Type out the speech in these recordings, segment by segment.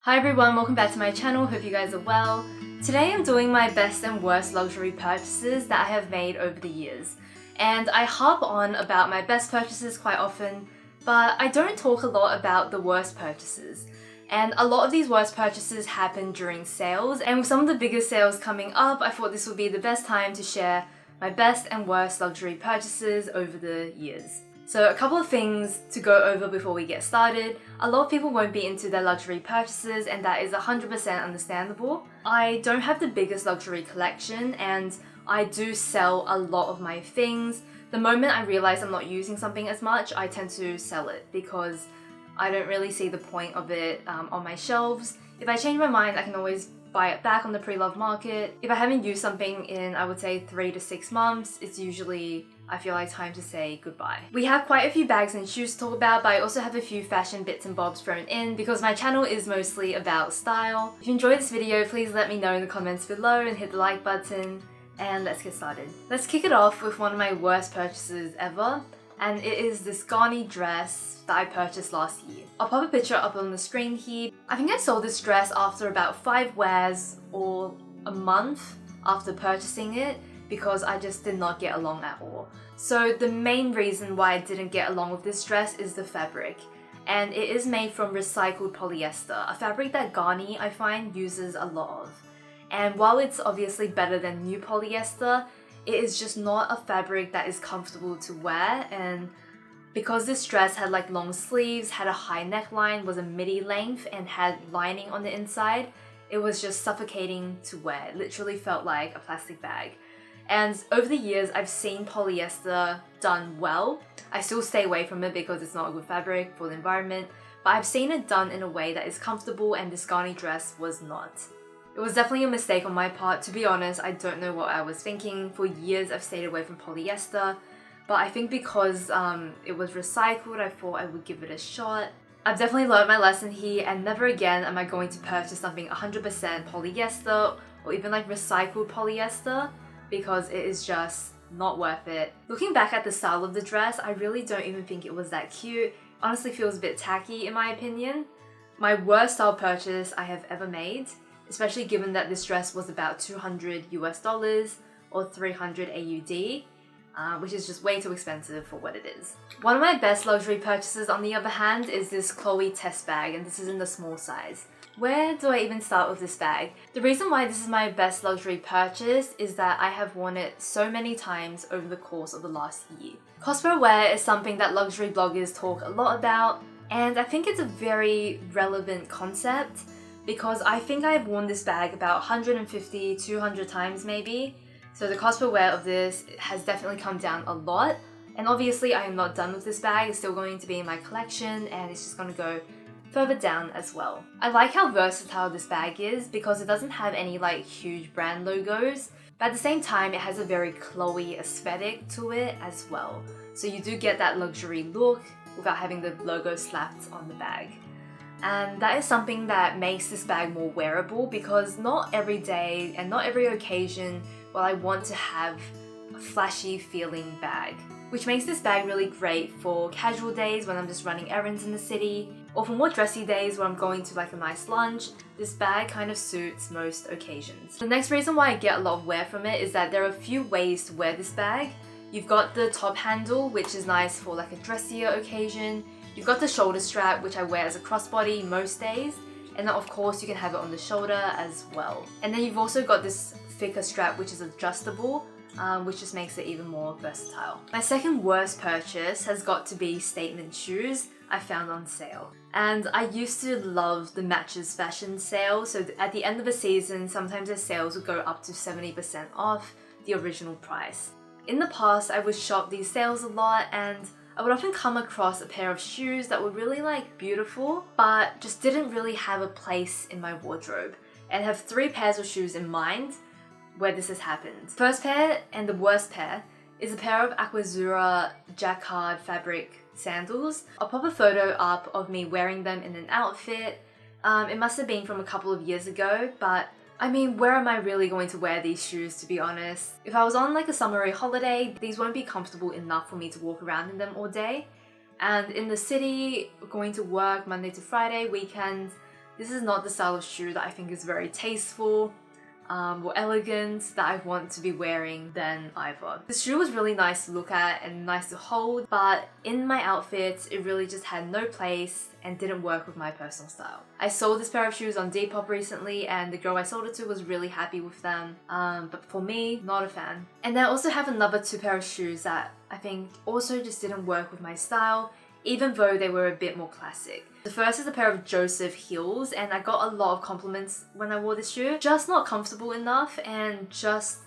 Hi everyone, welcome back to my channel, hope you guys are well. Today I'm doing my best and worst luxury purchases that I have made over the years. And I harp on about my best purchases quite often, but I don't talk a lot about the worst purchases. And a lot of these worst purchases happen during sales, and with some of the biggest sales coming up, I thought this would be the best time to share my best and worst luxury purchases over the years. So a couple of things to go over before we get started. A lot of people won't be into their luxury purchases, and that is 100% understandable. I don't have the biggest luxury collection, and I do sell a lot of my things. The moment I realize I'm not using something as much, I tend to sell it because I don't really see the point of it on my shelves. If I change my mind, I can always buy it back on the pre-loved market. If I haven't used something in, I would say, 3 to 6 months, it's usually, I feel like, time to say goodbye. We have quite a few bags and shoes to talk about, but I also have a few fashion bits and bobs thrown in because my channel is mostly about style. If you enjoyed this video, please let me know in the comments below and hit the like button, and let's get started. Let's kick it off with one of my worst purchases ever, and it is this Garnie dress that I purchased last year. I'll pop a picture up on the screen here. I think I sold this dress after about 5 wears or a month after purchasing it because I just did not get along at all. So the main reason why I didn't get along with this dress is the fabric. And it is made from recycled polyester, a fabric that Garnie, I find, uses a lot of. And while it's obviously better than new polyester, it is just not a fabric that is comfortable to wear. And because this dress had like long sleeves, had a high neckline, was a midi length, and had lining on the inside, it was just suffocating to wear. It literally felt like a plastic bag. And over the years, I've seen polyester done well. I still stay away from it because it's not a good fabric for the environment, but I've seen it done in a way that is comfortable, and this Garnie dress was not. It was definitely a mistake on my part. To be honest, I don't know what I was thinking. For years, I've stayed away from polyester, but I think because it was recycled, I thought I would give it a shot. I've definitely learned my lesson here, and never again am I going to purchase something 100% polyester or even like recycled polyester, because it is just not worth it. Looking back at the style of the dress, I really don't even think it was that cute. Honestly feels a bit tacky in my opinion. My worst style purchase I have ever made, especially given that this dress was about $200 US or 300 AUD, which is just way too expensive for what it is. One of my best luxury purchases, on the other hand, is this Chloe test bag, and this is in the small size. Where do I even start with this bag? The reason why this is my best luxury purchase is that I have worn it so many times over the course of the last year. Cost per wear is something that luxury bloggers talk a lot about, and I think it's a very relevant concept because I think I've worn this bag about 150, 200 times maybe. So the cost per wear of this has definitely come down a lot, and obviously I am not done with this bag. It's still going to be in my collection, and it's just going to go further down as well. I like how versatile this bag is because it doesn't have any like huge brand logos, but at the same time it has a very Chloe aesthetic to it as well. So you do get that luxury look without having the logo slapped on the bag. And that is something that makes this bag more wearable, because not every day and not every occasion will I want to have a flashy feeling bag, which makes this bag really great for casual days when I'm just running errands in the city, or for more dressy days where I'm going to like a nice lunch. This bag kind of suits most occasions. The next reason why I get a lot of wear from it is that there are a few ways to wear this bag. You've got the top handle, which is nice for like a dressier occasion. You've got the shoulder strap, which I wear as a crossbody most days, and then of course you can have it on the shoulder as well. And then you've also got this thicker strap, which is adjustable, which just makes it even more versatile. My second worst purchase has got to be statement shoes I found on sale. And I used to love the Matches fashion sale, so at the end of the season, sometimes the sales would go up to 70% off the original price. In the past, I would shop these sales a lot, and I would often come across a pair of shoes that were really like beautiful, but just didn't really have a place in my wardrobe. And I have 3 pairs of shoes in mind where this has happened. First pair, and the worst pair, is a pair of Aquazura Jacquard fabric sandals. I'll pop a photo up of me wearing them in an outfit. It must have been from a couple of years ago, but I mean, where am I really going to wear these shoes, to be honest? If I was on like a summery holiday, these won't be comfortable enough for me to walk around in them all day. And in the city, going to work Monday to Friday, weekends, This is not the style of shoe that I think is very tasteful or elegant that I want to be wearing then either. The shoe was really nice to look at and nice to hold, but in my outfits it really just had no place and didn't work with my personal style. I sold this pair of shoes on Depop recently and the girl I sold it to was really happy with them, but for me, not a fan. And then I also have another two pair of shoes that I think also just didn't work with my style, even though they were a bit more classic. The first is a pair of Joseph heels, and I got a lot of compliments when I wore this shoe. Just not comfortable enough and just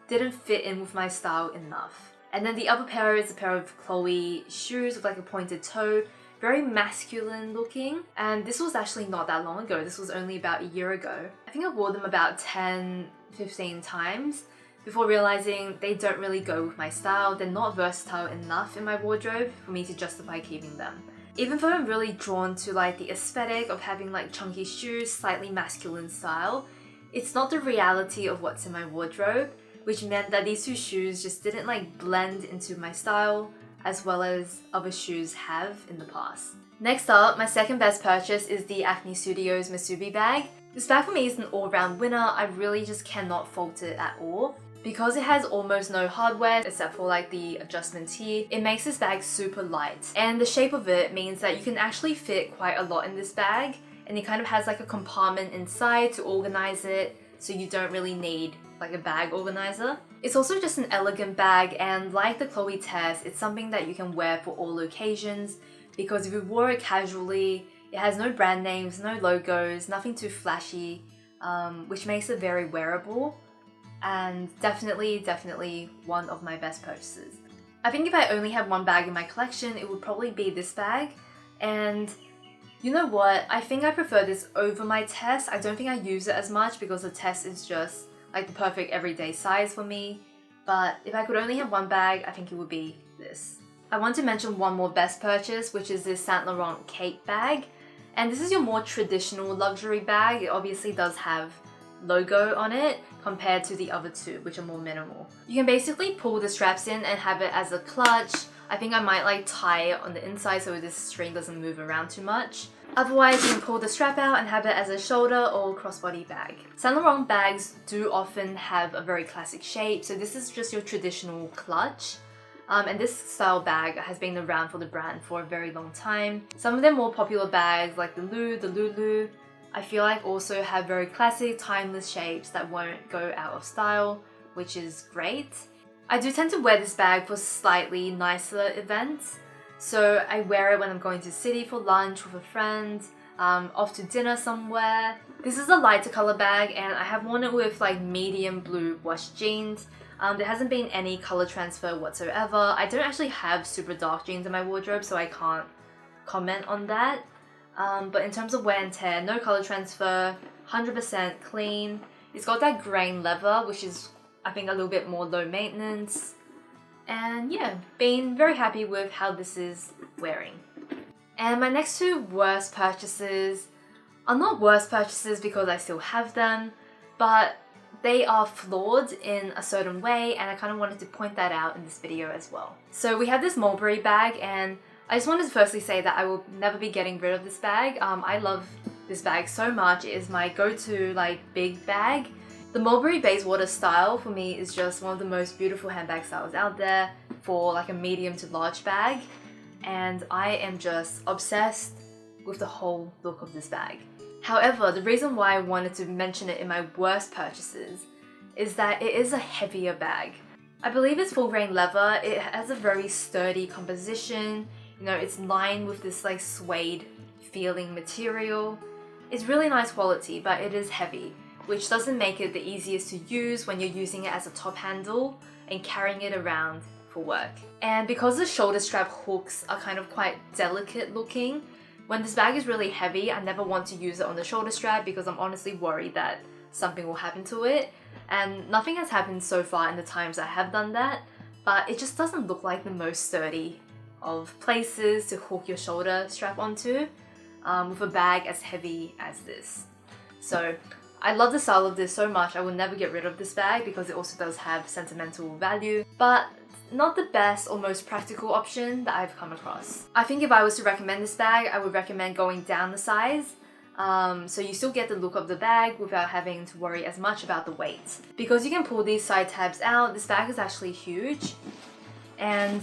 didn't fit in with my style enough. And then the other pair is a pair of Chloe shoes with like a pointed toe, very masculine looking. And this was actually not that long ago, this was only about a year ago. I think I wore them about 10-15 times before realizing they don't really go with my style. They're not versatile enough in my wardrobe for me to justify keeping them. Even though I'm really drawn to like the aesthetic of having like chunky shoes, slightly masculine style, it's not the reality of what's in my wardrobe, which meant that these two shoes just didn't like blend into my style as well as other shoes have in the past. Next up, my second best purchase is the Acne Studios Misubi bag. This bag for me is an all-round winner. I really just cannot fault it at all. Because it has almost no hardware except for like the adjustments here, it makes this bag super light. And the shape of it means that you can actually fit quite a lot in this bag, and it kind of has like a compartment inside to organize it, so you don't really need like a bag organizer. It's also just an elegant bag, and like the Chloe Tess, it's something that you can wear for all occasions, because if you wore it casually, it has no brand names, no logos, nothing too flashy, which makes it very wearable. And definitely one of my best purchases. I think if I only had one bag in my collection, it would probably be this bag. And you know what? I think I prefer this over my Tess. I don't think I use it as much because the Tess is just like the perfect everyday size for me. But if I could only have one bag, I think it would be this. I want to mention one more best purchase, which is this Saint Laurent cape bag. And this is your more traditional luxury bag. It obviously does have logo on it compared to the other two, which are more minimal. You can basically pull the straps in and have it as a clutch. I think I might like tie it on the inside so this string doesn't move around too much. Otherwise, you can pull the strap out and have it as a shoulder or crossbody bag. Saint Laurent bags do often have a very classic shape, so this is just your traditional clutch. And this style bag has been around for the brand for a very long time. Some of their more popular bags like the Lulu, I feel like also have very classic, timeless shapes that won't go out of style, which is great. I do tend to wear this bag for slightly nicer events. So I wear it when I'm going to the city for lunch with a friend, off to dinner somewhere. This is a lighter color bag and I have worn it with like medium blue washed jeans. There hasn't been any color transfer whatsoever. I don't actually have super dark jeans in my wardrobe, so I can't comment on that. But in terms of wear and tear, no color transfer, 100% clean. It's got that grain leather, which is I think a little bit more low maintenance. And yeah, been very happy with how this is wearing. And my next two worst purchases are not worst purchases because I still have them, but they are flawed in a certain way, and I kind of wanted to point that out in this video as well. So we have this Mulberry bag, and I just wanted to firstly say that I will never be getting rid of this bag. I love this bag so much. It is my go-to like big bag. The Mulberry Bayswater style for me is just one of the most beautiful handbag styles out there for like a medium to large bag, and I am just obsessed with the whole look of this bag. However, the reason why I wanted to mention it in my worst purchases is that it is a heavier bag. I believe it's full grain leather. It has a very sturdy composition. You know, it's lined with this like suede feeling material. It's really nice quality, but it is heavy, which doesn't make it the easiest to use when you're using it as a top handle and carrying it around for work. And because the shoulder strap hooks are kind of quite delicate looking, when this bag is really heavy, I never want to use it on the shoulder strap because I'm honestly worried that something will happen to it. And nothing has happened so far in the times I have done that, but it just doesn't look like the most sturdy of places to hook your shoulder strap onto with a bag as heavy as this. So I love the style of this so much. I will never get rid of this bag because it also does have sentimental value, but not the best or most practical option that I've come across. I think if I was to recommend this bag, I would recommend going down the size. So you still get the look of the bag without having to worry as much about the weight. Because you can pull these side tabs out, this bag is actually huge. And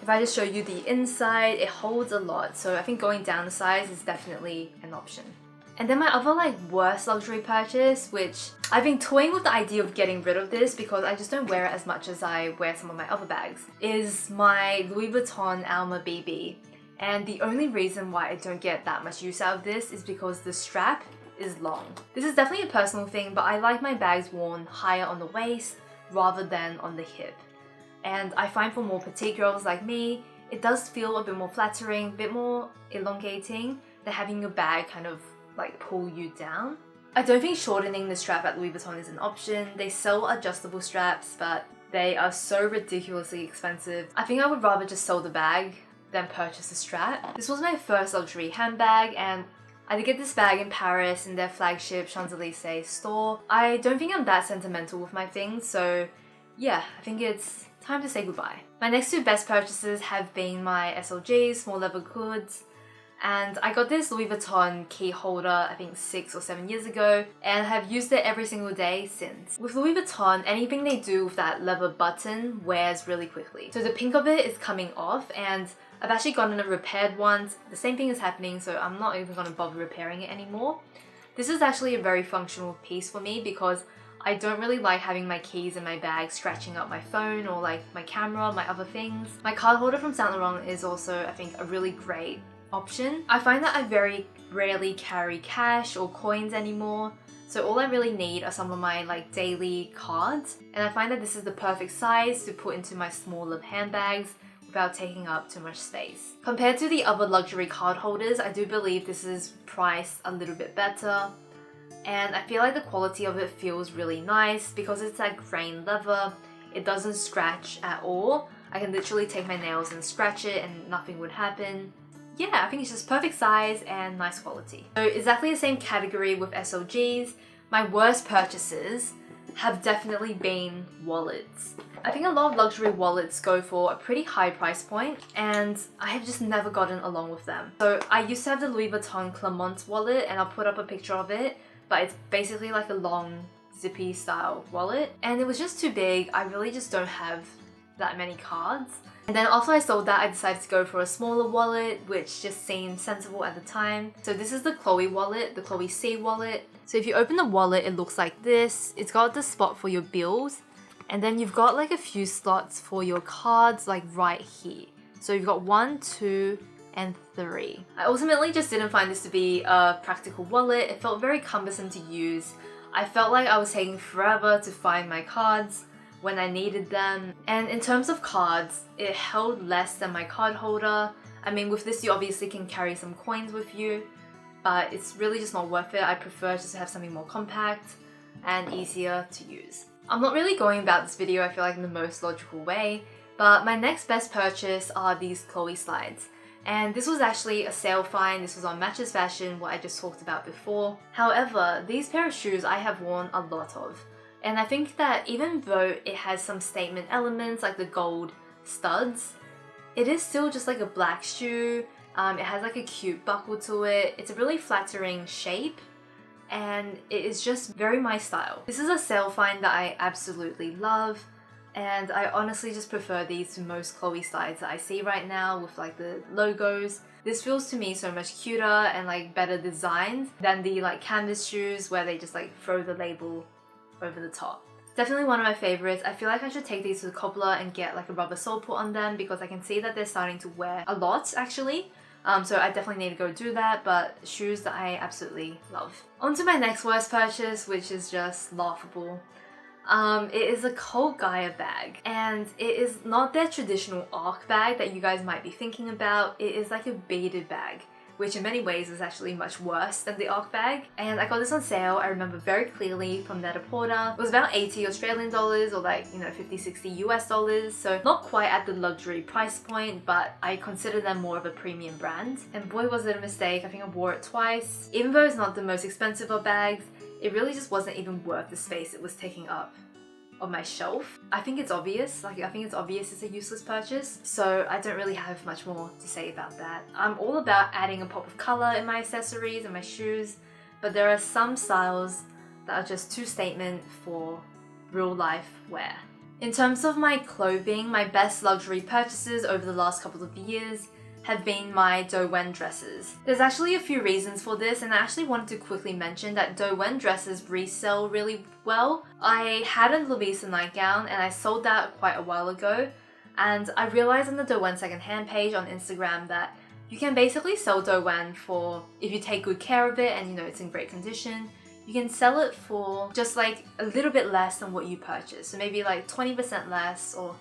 if I just show you the inside, it holds a lot. So I think going down the size is definitely an option. And then my other worst luxury purchase, which I've been toying with the idea of getting rid of this because I just don't wear it as much as I wear some of my other bags, is my Louis Vuitton Alma BB. And the only reason why I don't get that much use out of this is because the strap is long. This is definitely a personal thing, but I like my bags worn higher on the waist rather than on the hip. And I find for more petite girls like me, it does feel a bit more flattering, a bit more elongating than having your bag kind of pull you down. I don't think shortening the strap at Louis Vuitton is an option. They sell adjustable straps, but they are so ridiculously expensive. I think I would rather just sell the bag than purchase a strap. This was my first luxury handbag, and I did get this bag in Paris in their flagship Champs-Élysées store. I don't think I'm that sentimental with my things, so yeah, I think it's time to say goodbye. My next two best purchases have been my SLGs, small leather goods, and I got this Louis Vuitton key holder I think 6 or 7 years ago, and have used it every single day since. With Louis Vuitton, anything they do with that leather button wears really quickly. So the pink of it is coming off, and I've actually gotten it repaired once. The same thing is happening, so I'm not even going to bother repairing it anymore. This is actually a very functional piece for me because I don't really like having my keys in my bag scratching up my phone or my camera, my other things. My card holder from Saint Laurent is also, I think, a really great option. I find that I very rarely carry cash or coins anymore, so all I really need are some of my daily cards, and I find that this is the perfect size to put into my smaller handbags without taking up too much space. Compared to the other luxury card holders, I do believe this is priced a little bit better, and I feel like the quality of it feels really nice because it's that grain leather. It doesn't scratch at all. I can literally take my nails and scratch it and nothing would happen. Yeah, I think it's just perfect size and nice quality. So exactly the same category with SLGs. My worst purchases have definitely been wallets. I think a lot of luxury wallets go for a pretty high price point, and I have just never gotten along with them. So I used to have the Louis Vuitton Clement wallet, and I'll put up a picture of it, but it's basically a long zippy style wallet, and it was just too big. I really just don't have that many cards. And then after I sold that, I decided to go for a smaller wallet, which just seemed sensible at the time. So this is the Chloe wallet, the Chloe C wallet. So if you open the wallet, it looks like this. It's got the spot for your bills, and then you've got a few slots for your cards right here. So you've got 1, 2, and 3. I ultimately just didn't find this to be a practical wallet. It felt very cumbersome to use. I felt like I was taking forever to find my cards when I needed them. And in terms of cards, it held less than my card holder. I mean, with this you obviously can carry some coins with you, but it's really just not worth it. I prefer just to have something more compact and easier to use. I'm not really going about this video, I feel like, in the most logical way, but my next best purchase are these Chloe slides. And this was actually a sale find. This was on Matches Fashion, what I just talked about before. However, these pair of shoes I have worn a lot of. And I think that even though it has some statement elements like the gold studs, it is still just a black shoe. It has a cute buckle to it. It's a really flattering shape, and it is just very my style. This is a sale find that I absolutely love, and I honestly just prefer these to most Chloe slides that I see right now with the logos. This feels to me so much cuter and better designed than the canvas shoes where they just throw the label over the top. Definitely one of my favorites. I feel like I should take these to the cobbler and get a rubber sole put on them because I can see that they're starting to wear a lot actually. So I definitely need to go do that, but shoes that I absolutely love. On to my next worst purchase, which is just laughable. It is a Cult Gaia bag, and it is not their traditional arc bag that you guys might be thinking about. It is a beaded bag, which in many ways is actually much worse than the arc bag. And I got this on sale, I remember very clearly, from Net-a-Porter. It was about 80 Australian dollars or 50, 60 US dollars. So not quite at the luxury price point, but I consider them more of a premium brand. And boy was it a mistake. I think I wore it twice. Even though it's not the most expensive of bags, it really just wasn't even worth the space it was taking up of my shelf. I think it's obvious, it's a useless purchase, so I don't really have much more to say about that. I'm all about adding a pop of color in my accessories and my shoes, but there are some styles that are just too statement for real life wear. In terms of my clothing, my best luxury purchases over the last couple of years have been my Doen dresses. There's actually a few reasons for this, and I actually wanted to quickly mention that Doen dresses resell really well. I had a Louisa nightgown and I sold that quite a while ago, and I realized on the Doen secondhand page on Instagram that you can basically sell Doen for, if you take good care of it and you know it's in great condition, you can sell it for just like a little bit less than what you purchased. So maybe like 20% less or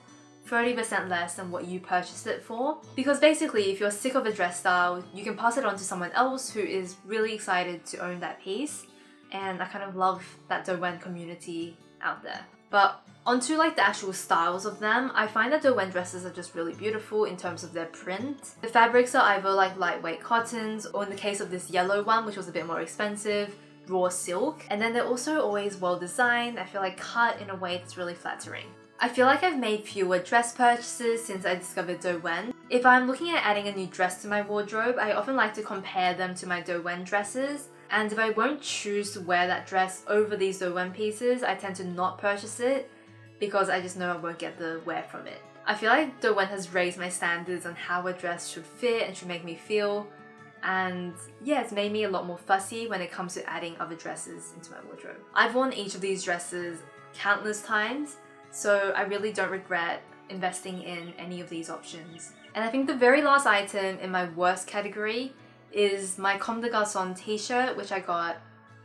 30% less than what you purchased it for. Because basically, if you're sick of a dress style, you can pass it on to someone else who is really excited to own that piece. And I kind of love that Doen community out there. But onto like the actual styles of them, I find that Doen dresses are just really beautiful in terms of their print. The fabrics are either like lightweight cottons, or in the case of this yellow one, which was a bit more expensive, raw silk. And then they're also always well designed, I feel like cut in a way that's really flattering. I feel like I've made fewer dress purchases since I discovered Doen. If I'm looking at adding a new dress to my wardrobe, I often like to compare them to my Doen dresses. And if I won't choose to wear that dress over these Doen pieces, I tend to not purchase it because I just know I won't get the wear from it. I feel like Doen has raised my standards on how a dress should fit and should make me feel. And yeah, it's made me a lot more fussy when it comes to adding other dresses into my wardrobe. I've worn each of these dresses countless times, so I really don't regret investing in any of these options. And I think the very last item in my worst category is my Comme des Garçons t-shirt, which I got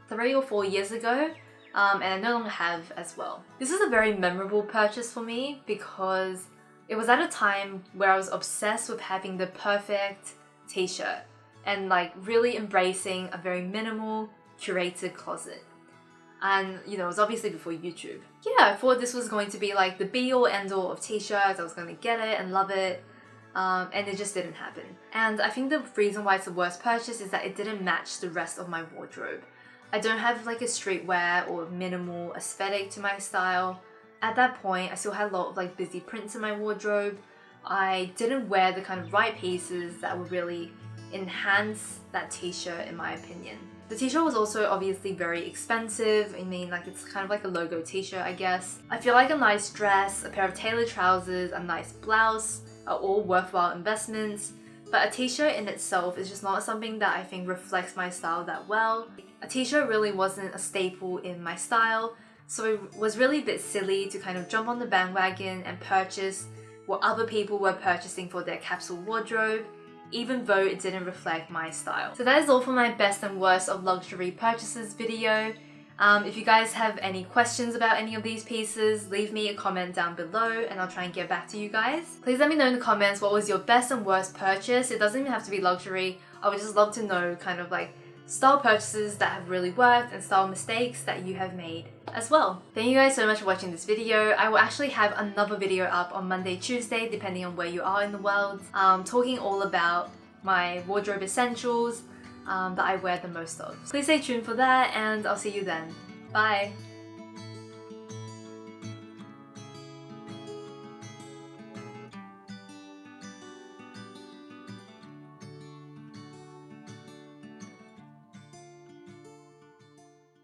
3 or 4 years ago, and I no longer have as well. This is a very memorable purchase for me because it was at a time where I was obsessed with having the perfect t-shirt and like really embracing a very minimal, curated closet. And you know, it was obviously before YouTube. Yeah, I thought this was going to be like the be-all end-all of t-shirts. I was going to get it and love it, and it just didn't happen. And I think the reason why it's the worst purchase is that it didn't match the rest of my wardrobe. I don't have like a streetwear or minimal aesthetic to my style. At that point, I still had a lot of like busy prints in my wardrobe. I didn't wear the kind of right pieces that would really enhance that t-shirt in my opinion. The t-shirt was also obviously very expensive. I mean, like it's kind of like a logo t-shirt, I guess. I feel like a nice dress, a pair of tailored trousers, a nice blouse are all worthwhile investments, but a t-shirt in itself is just not something that I think reflects my style that well. A t-shirt really wasn't a staple in my style, so it was really a bit silly to kind of jump on the bandwagon and purchase what other people were purchasing for their capsule wardrobe, even though it didn't reflect my style. So that is all for my best and worst of luxury purchases video. If you guys have any questions about any of these pieces, leave me a comment down below and I'll try and get back to you guys. Please let me know in the comments what was your best and worst purchase. It doesn't even have to be luxury. I would just love to know kind of like style purchases that have really worked and style mistakes that you have made as well. Thank you guys so much for watching this video. I will actually have another video up on Monday, Tuesday, depending on where you are in the world, talking all about my wardrobe essentials that I wear the most of. Please stay tuned for that and I'll see you then. Bye!